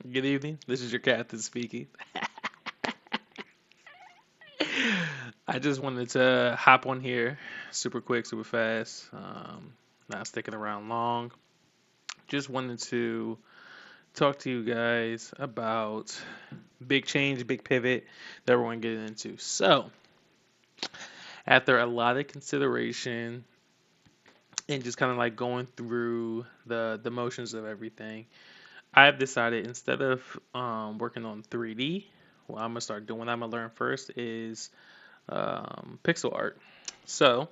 Good evening. This is your captain speaking. I just wanted to hop on here super quick, super fast. Not sticking around long. Just wanted to talk to you guys about big change, big pivot that we're going to get into. So, after a lot of consideration and just kind of like going through the motions of everything, I've decided instead of working on 3D, what I'm gonna start doing, what I'm gonna learn first is pixel art. So,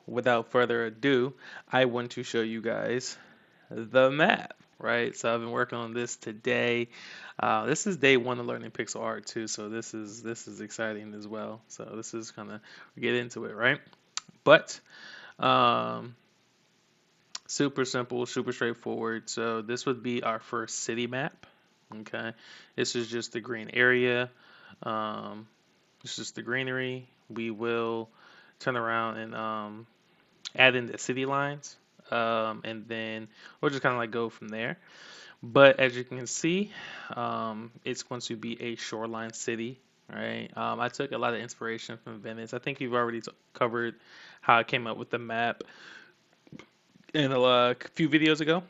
without further ado, I want to show you guys the map, right? So I've been working on this today. This is day one of learning pixel art too, so this is exciting as well. So this is kind of get into it, right? But um, super simple, super straightforward. So this would be our first city map. Okay, this is just the green area. Um, it's just the greenery. We will turn around and add in the city lines, and then we'll just kind of like go from there. But as you can see, it's going to be a shoreline city, right? I took a lot of inspiration from Venice. I think you've already covered how I came up with the map in a few videos ago,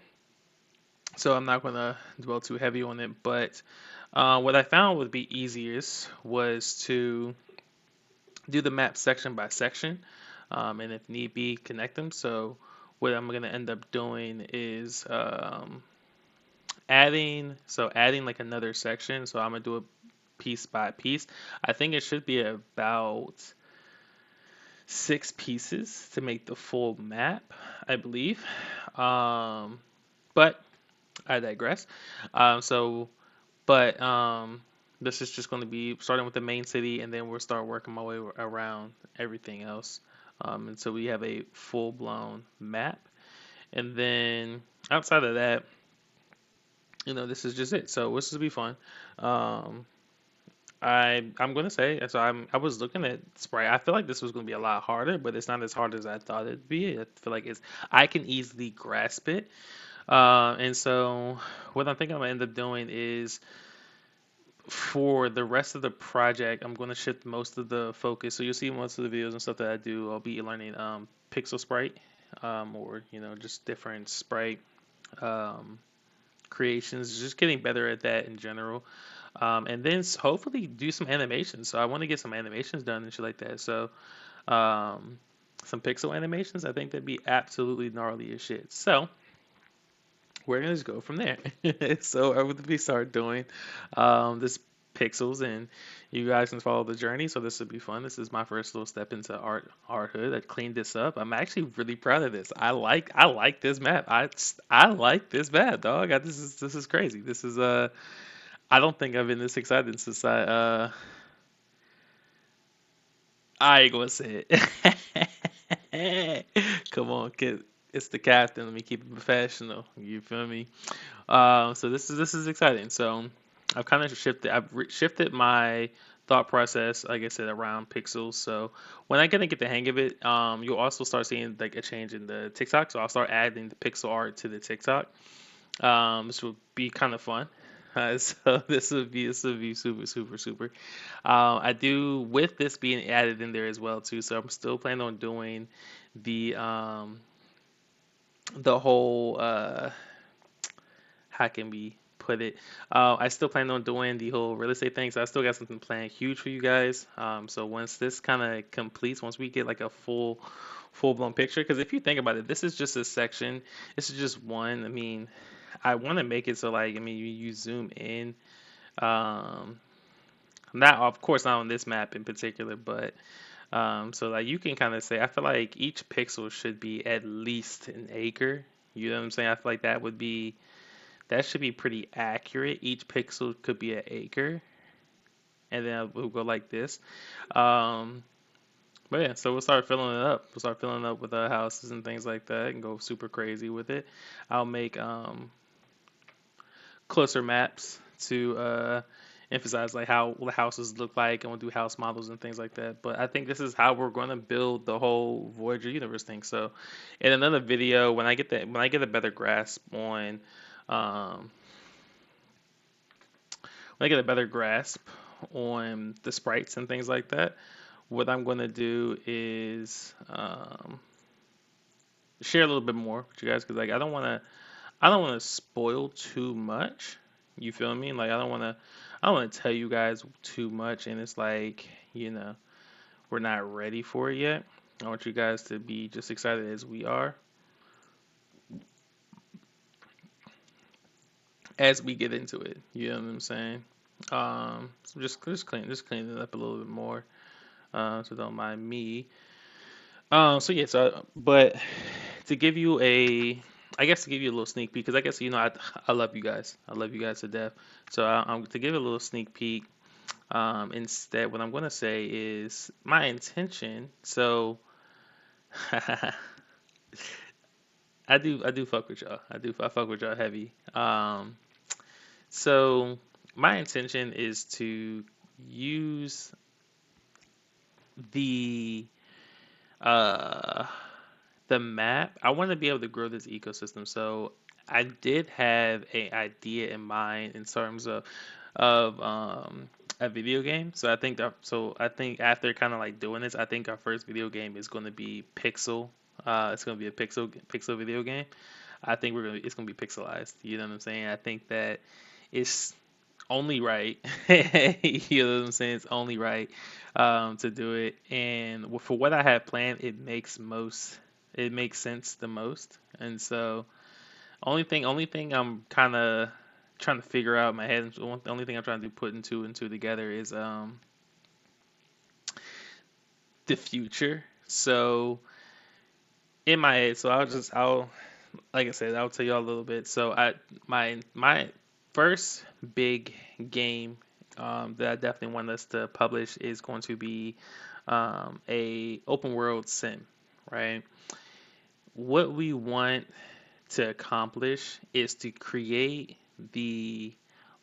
so I'm not going to dwell too heavy on it. But what I found would be easiest was to do the map section by section, and if need be, connect them. So what I'm gonna end up doing is adding like another section. So I'm gonna do it piece by piece. I think it should be about 6 pieces to make the full map, I believe. Um, but I digress. So, but this is just going to be starting with the main city, and then we'll start working my way around everything else until we have a full blown map. And then outside of that, this is just it. So this will be fun. Um, I'm gonna say so. I was looking at Sprite. I feel like this was gonna be a lot harder, but it's not as hard as I thought it'd be. I feel like it's I can easily grasp it. And so what I'm thinking I'm gonna end up doing is for the rest of the project, I'm going to shift most of the focus. So you'll see most of the videos and stuff that I do. I'll be learning Pixel Sprite, or just different sprite um, creations. Just getting better at that in general, and then hopefully do some animations. So I want to get some animations done and shit like that. So some pixel animations, I think that'd be absolutely gnarly as shit. So we're gonna just go from there. So I would be start doing this pixels, and you guys can follow the journey. So this would be fun. This is my first little step into arthood. I cleaned this up. I'm actually really proud of this. I like this map. I like this map, dog. This is crazy. This is I don't think I've been this excited since I ain't gonna say it. Come on, kid. It's the captain. Let me keep it professional. You feel me? So this is exciting. So I've kind of shifted my thought process, like I said, around pixels. So when I kind of get the hang of it, you'll also start seeing like a change in the TikTok. So I'll start adding the pixel art to the TikTok. This will be kind of fun. So this will be super super super. I do with this being added in there as well too. So I'm still planning on doing the um the whole how can we put it? I still plan on doing the whole real estate thing, so I still got something planned huge for you guys. So once this kind of completes, once we get like a full blown picture, because if you think about it, this is just a section. This is just one. I mean, I want to make it so like you zoom in. Um, Not of course not on this map in particular, but so like you can kind of say I feel like each pixel should be at least an acre. You know what I'm saying? I feel like that should be pretty accurate. Each pixel could be an acre, and then we'll go like this. Um, but yeah, so we'll start filling it up. We'll start filling it up with houses and things like that, and go super crazy with it. I'll make closer maps to emphasize like how the houses look like, and we'll do house models and things like that. But I think this is how we're going to build the whole Voyager universe thing. So in another video, when I get a better grasp on um, when I get a better grasp on the sprites and things like that, what I'm going to do is share a little bit more with you guys because like I don't want to spoil too much. You feel me? Like I don't want to tell you guys too much, and it's like we're not ready for it yet. I want you guys to be just excited as we are as we get into it. You know what I'm saying? So just clean it up a little bit more. So don't mind me. So yeah, so but to give you I guess to give you a little sneak peek, because I guess I love you guys. I love you guys to death. So to give a little sneak peek, instead, what I'm gonna say is my intention. So I do fuck with y'all. I fuck with y'all heavy. So my intention is to use the uh the map. I want to be able to grow this ecosystem. So I did have a idea in mind in terms of a video game. So I think after kind of like doing this, I think our first video game is going to be Pixel. It's going to be a pixel video game. I think it's going to be pixelized. You know what I'm saying? I think that it's only right. You know what I'm saying? It's only right to do it. And for what I have planned, it makes sense the most. And so, only thing I'm kind of trying to figure out in my head, the only thing I'm trying to do putting two and two together is the future. So in my head, so I'll like I said, I'll tell you all a little bit. So my first big game that I definitely want us to publish is going to be a open world sim, right? What we want to accomplish is to create the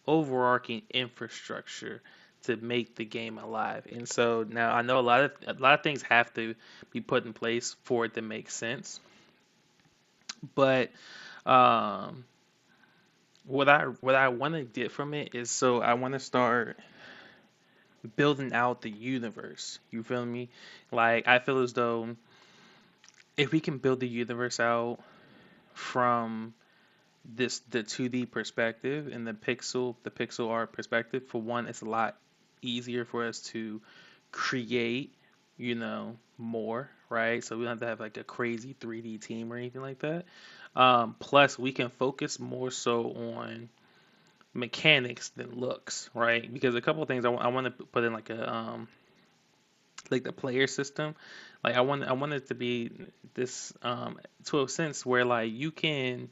overarching infrastructure to make the game alive. And so now I know a lot of things have to be put in place for it to make sense. But um, what I want to get from it is so I want to start building out the universe. You feel me? Like I feel as though if we can build the universe out from the 2D perspective and the pixel art perspective, for one, it's a lot easier for us to create, more, right? So we don't have to have like a crazy 3D team or anything like that. Plus, we can focus more so on mechanics than looks, right? Because a couple of things I want to put in like the player system. Like I want it to be this to a sense where like you can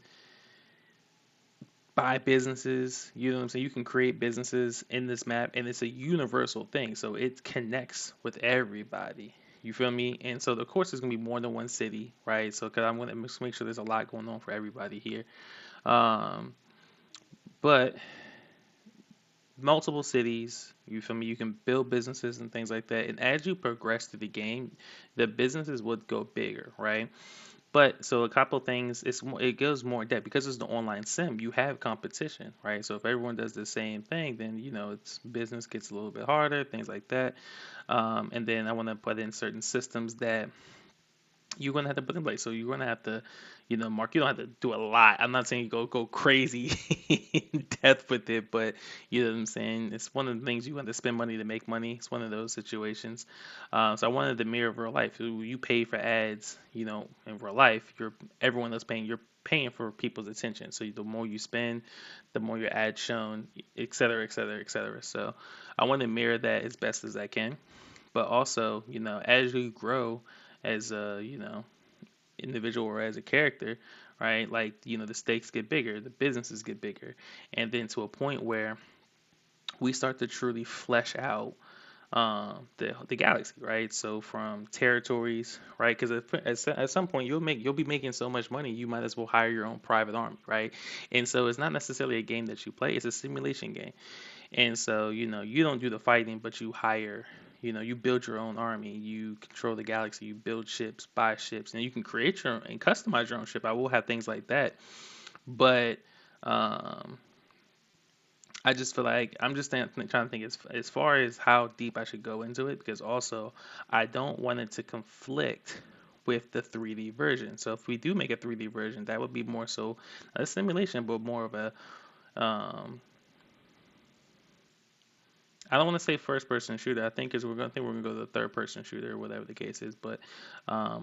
buy businesses, you know what I'm saying? You can create businesses in this map and it's a universal thing. So it connects with everybody. You feel me? And so of course there's gonna be more than one city, right? So cause I'm gonna make sure there's a lot going on for everybody here. Um, but multiple cities, you feel me? You can build businesses and things like that. And as you progress through the game, the businesses would go bigger, right? But so a couple things, it goes more in depth because it's the online sim. You have competition, right? So if everyone does the same thing, then it's business gets a little bit harder, things like that. And then I want to put in certain systems that you're gonna have to put in place. So you're gonna have to, Mark, you don't have to do a lot. I'm not saying you go crazy in depth with it, but you know what I'm saying. It's one of the things you want to spend money to make money. It's one of those situations. So I wanted to mirror real life. So you pay for ads, in real life. Everyone that's paying. You're paying for people's attention. So the more you spend, the more your ads shown, et cetera, et cetera, et cetera. So I want to mirror that as best as I can. But also, as you grow as a individual or as a character, right? Like the stakes get bigger, the businesses get bigger, and then to a point where we start to truly flesh out the galaxy, right? So from territories, right? Because at some point you'll be making so much money, you might as well hire your own private army, right? And so it's not necessarily a game that you play; it's a simulation game. And so, you don't do the fighting, but you hire, you build your own army, you control the galaxy, you build ships, buy ships, and you can create your own and customize your own ship. I will have things like that. But um, I just feel like I'm just trying to think as far as how deep I should go into it, because also I don't want it to conflict with the 3D version. So if we do make a 3D version, that would be more so a simulation, but more of a I don't want to say first person shooter. I think is we're gonna go to the third person shooter or whatever the case is. But I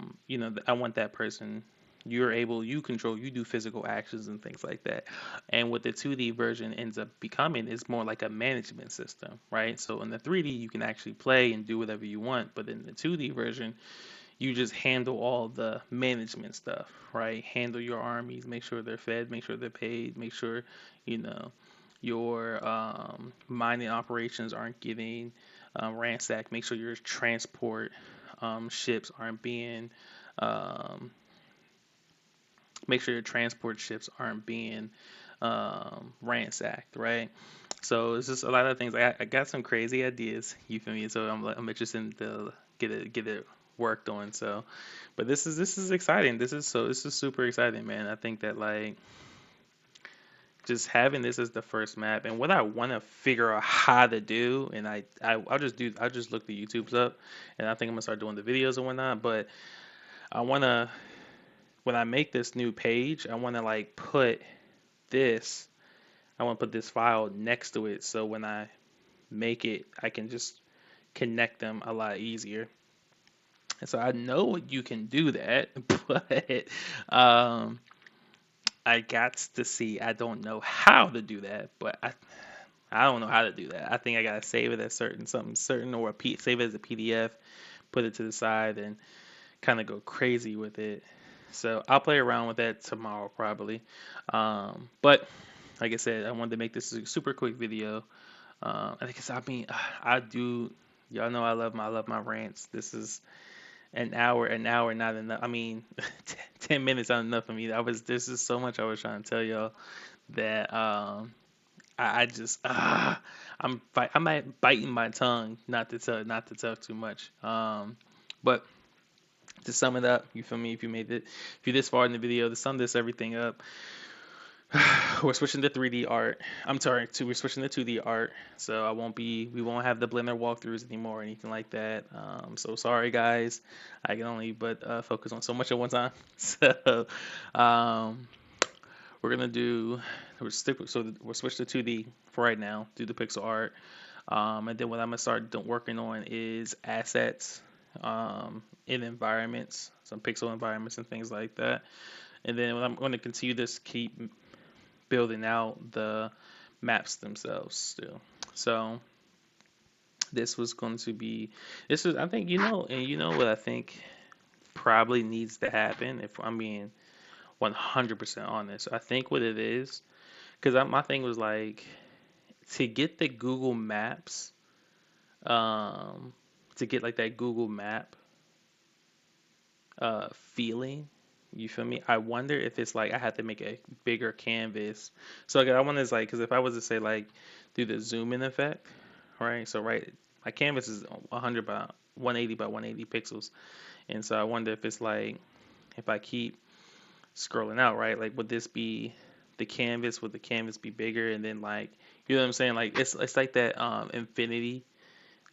want that person. You control, you do physical actions and things like that. And what the 2D version ends up becoming is more like a management system, right? So in the 3D, you can actually play and do whatever you want, but in the 2D version, you just handle all the management stuff, right? Handle your armies, make sure they're fed, make sure they're paid, make sure, you know, your mining operations aren't getting ransacked, make sure your transport ships aren't being, um, make sure your transport ships aren't being ransacked, right? So it's just a lot of things. I got some crazy ideas, you feel me? So I'm interested to get it worked on. So, but this is exciting. This is super exciting, man. I think that like just having this as the first map and what I want to figure out how to do, and I'll just look the YouTubes up, and I think I'm gonna start doing the videos and whatnot. But I wanna when I make this new page, I wanna like put this. I want to put this file next to it so when I make it, I can just connect them a lot easier. And so I know you can do that, but um, I got to see. I don't know how to do that, but I don't know how to do that. I think I gotta save it as something certain, or save it as a PDF, put it to the side, and kind of go crazy with it. So I'll play around with that tomorrow probably. But like I said, I wanted to make this a super quick video. I think I mean, I do. Y'all know I love my rants. This is an hour not enough. I mean, 10 minutes not enough for me. This is so much I was trying to tell y'all that I just I'm biting my tongue not to tell too much. But to sum it up, you feel me? If you're this far in the video, to sum this everything up, we're switching to 3D art. We're switching to 2D art. So we won't have the Blender walkthroughs anymore or anything like that. So sorry guys, I can only but focus on so much at one time. So um, we're gonna do we'll switch to 2D for right now. Do the pixel art, and then what I'm gonna start working on is assets, in environments, some pixel environments and things like that. And then I'm going to continue this, keep building out the maps themselves still. So this was going to be this is I think and you know what I think probably needs to happen if I'm being 100% honest. I think what it is because my thing was like to get the Google Maps, um, to get like that Google Map feeling. You feel me? I wonder if it's like I have to make a bigger canvas. So like I wonder is like because if I was to say like do the zoom in effect, right? So right, my canvas is 100 by 180 by 180 pixels, and so I wonder if it's like if I keep scrolling out, right? Like would this be the canvas? Would the canvas be bigger? And then like you know what I'm saying? Like it's like that infinity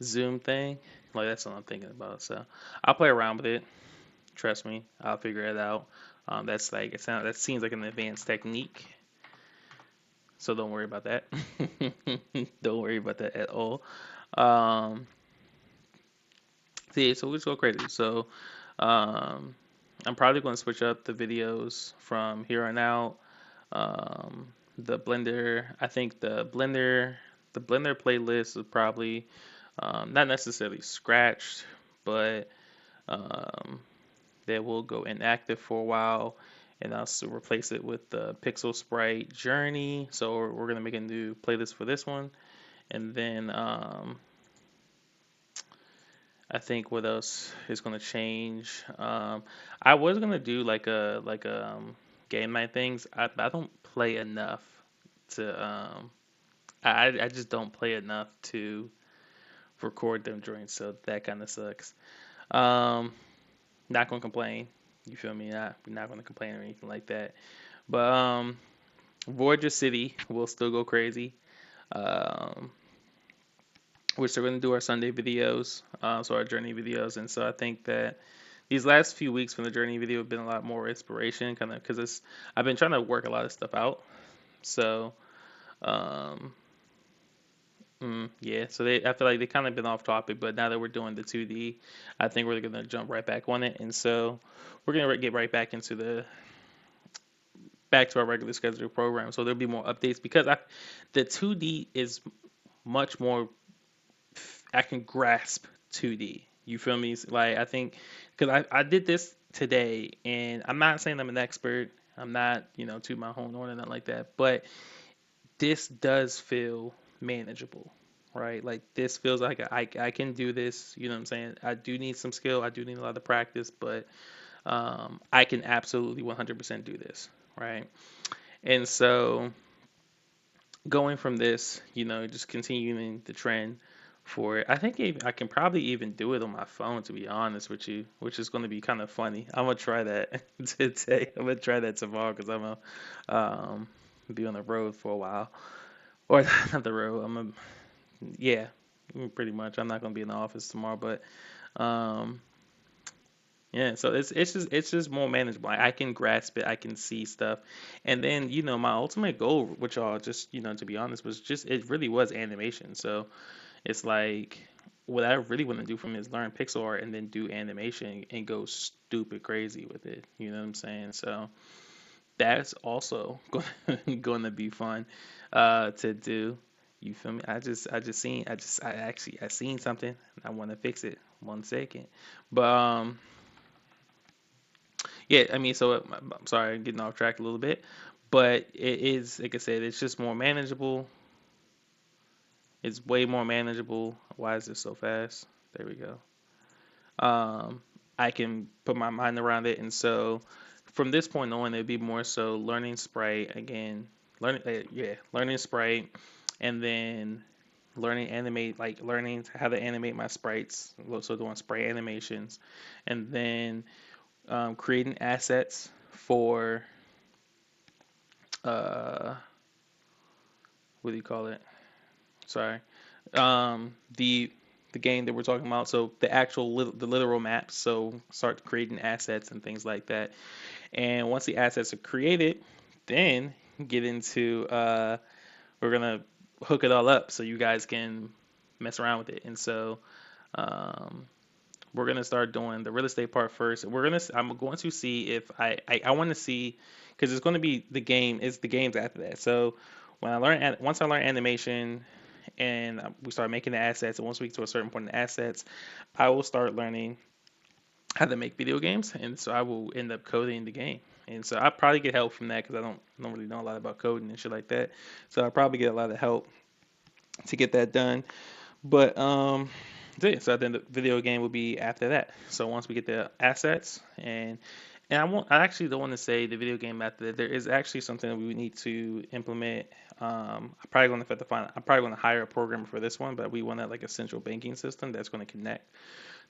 zoom thing. Like that's what I'm thinking about. So I'll play around with it. Trust me, I'll figure it out. That's like that seems like an advanced technique, so don't worry about that. Don't worry about that at all. Um, so yeah, so we'll just go crazy. So um, I'm probably going to switch up the videos from here on out. The Blender, I think the Blender playlist is probably not necessarily scratched, but um, that will go inactive for a while, and I'll still replace it with the Pixel Sprite Journey. So we're gonna make a new playlist for this one, and then I think what else is gonna change? I was gonna do like a game night things. I don't play enough to I just don't play enough to record them joints, so that kind of sucks. Um, Not gonna complain. You feel me? Not gonna complain or anything like that. But Voyager City will still go crazy. Um, we're still going to do our Sunday videos, so our journey videos. And so I think that these last few weeks from the journey video have been a lot more inspiration, kind of because it's I've been trying to work a lot of stuff out. So um, yeah, so I feel like they kind of been off topic, but now that we're doing the 2D, I think we're gonna jump right back on it, and so we're gonna get right back into the back to our regular scheduled program. So there'll be more updates because the 2D is much more I can grasp 2D. You feel me? Like I think because I did this today, and I'm not saying I'm an expert. I'm not to my home or nothing like that, but this does feel manageable, right? Like this feels like I can do this. You know what I'm saying? I do need some skill. I do need a lot of practice, but I can absolutely 100% do this, right? And so going from this, just continuing the trend for it. I think I can probably even do it on my phone, to be honest with you, which is going to be kind of funny. I'm gonna try that today. I'm gonna try that tomorrow because I'm gonna be on the road for a while, or not the road. Yeah, pretty much. I'm not gonna be in the office tomorrow, but um, yeah. So it's just more manageable. I can grasp it. I can see stuff, and then my ultimate goal, which all just to be honest, was just it really was animation. So it's like what I really want to do from is learn pixel art and then do animation and go stupid crazy with it. You know what I'm saying? So that's also going to be fun to do. You feel me? I seen something. I want to fix it. 1 second. But yeah, I mean, so I'm sorry, I'm getting off track a little bit, but it is like I said, it's just more manageable. It's way more manageable. Why is this so fast? There we go. Um, I can put my mind around it, and so from this point on, it'd be more so learning Sprite again, learning Sprite, and then learning animate, like learning how to animate my sprites, so doing sprite animations, and then creating assets for uh, what do you call it? Sorry, the game that we're talking about. So the actual the literal maps. So start creating assets and things like that. And once the assets are created, then get into we're gonna hook it all up so you guys can mess around with it. And so um, we're gonna start doing the real estate part first. I'm going to see if I want to see because it's going to be the game is the games after that. So once I learn animation and we start making the assets, and once we get to a certain point in the assets, I will start learning how to make video games, and so I will end up coding the game. And so I probably get help from that because I don't really know a lot about coding and shit like that. So I probably get a lot of help to get that done. But so then the video game will be after that. So once we get the assets and I actually don't want to say the video game after that. There is actually something that we need to implement. I'm probably going to hire a programmer for this one, but we want like a central banking system that's going to connect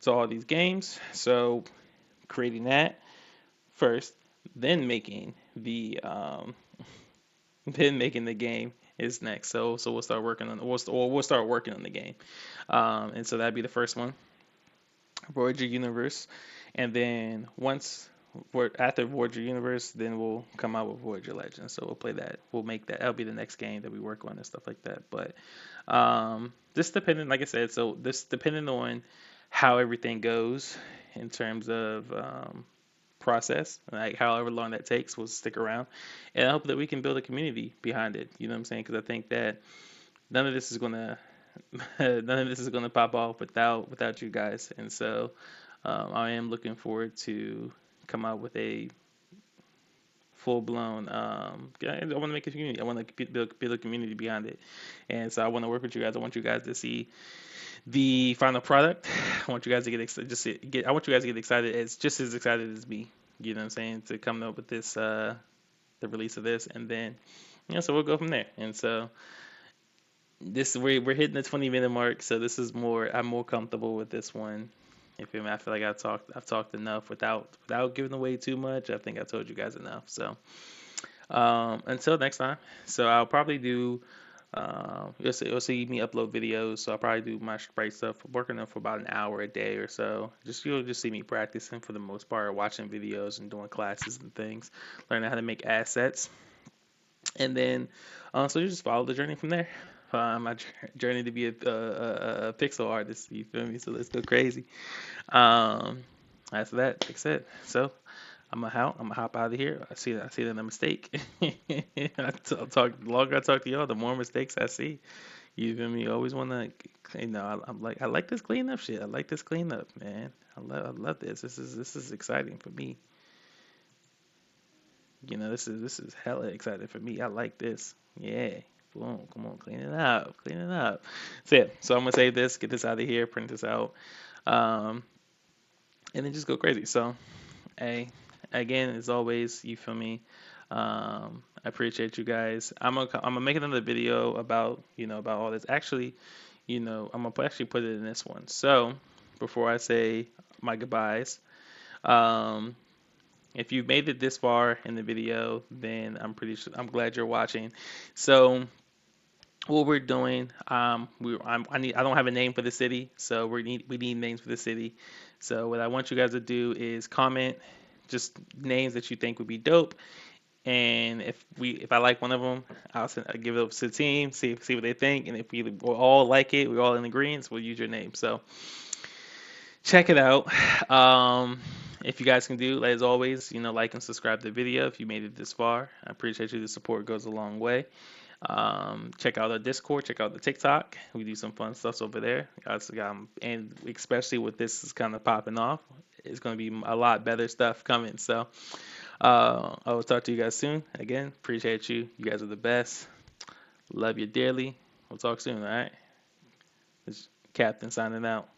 to all these games. So creating that first, then making the then making the game is next. So we'll start working on the game. And so that'd be the first one, Voyager Universe, and then after Voyager Universe, then we'll come out with Voyager Legends. So we'll play that. We'll make that. That'll be the next game that we work on and stuff like that. But this depending, like I said, so this depending on how everything goes in terms of process, like however long that takes, we'll stick around, and I hope that we can build a community behind it. You know what I'm saying? Because I think that none of this is gonna none of this is gonna pop off without you guys, and so I am looking forward to come out with a full blown. I want to make a community. I want to build a community behind it, and so I want to work with you guys. I want you guys to see the final product. I want you guys to get excited. I want you guys to get excited as just as excited as me. You know what I'm saying? To come up with this, the release of this, and then so we'll go from there. And so this we're hitting the 20-minute mark. So this is more. I'm more comfortable with this one. You feel me? I feel like I've talked enough without giving away too much. I think I told you guys enough. So until next time. So I'll probably do. You'll see me upload videos, so I'll probably do my Sprite stuff, working on for about an hour a day or so. You'll just see me practicing for the most part, watching videos and doing classes and things, learning how to make assets, and then so you just follow the journey from there. My journey to be a pixel artist, you feel me? So let's go crazy. Um, that's that. That's it. So I'm gonna hop out of here. I see that a mistake. Talk the longer I talk to y'all, the more mistakes I see. You feel me? You always wanna, I like this cleanup shit. I like this cleanup, man. I love this. This is exciting for me. This is hella exciting for me. I like this. Yeah. Boom. Come on, clean it up. Clean it up. So yeah. So I'm gonna save this, get this out of here, print this out, um, and then just go crazy. So hey, again, as always, you feel me? I appreciate you guys. I'm gonna make another video about about all this. Actually, I'm gonna actually put it in this one. So before I say my goodbyes, um, if you've made it this far in the video, then I'm glad you're watching. So what we're doing, I don't have a name for the city, so we need names for the city. So what I want you guys to do is comment just names that you think would be dope, and if I like one of them, I'll give it up to the team, see what they think, and if we all like it, we're all in agreement, we'll use your name. So check it out. Um, if you guys can do, as always, like and subscribe to the video if you made it this far. I appreciate you. The support goes a long way. Check out our Discord, check out the TikTok. We do some fun stuff over there. And especially with this is kind of popping off, it's going to be a lot better stuff coming. So I will talk to you guys soon. Again, appreciate you. You guys are the best. Love you dearly. We'll talk soon, all right? This Captain signing out.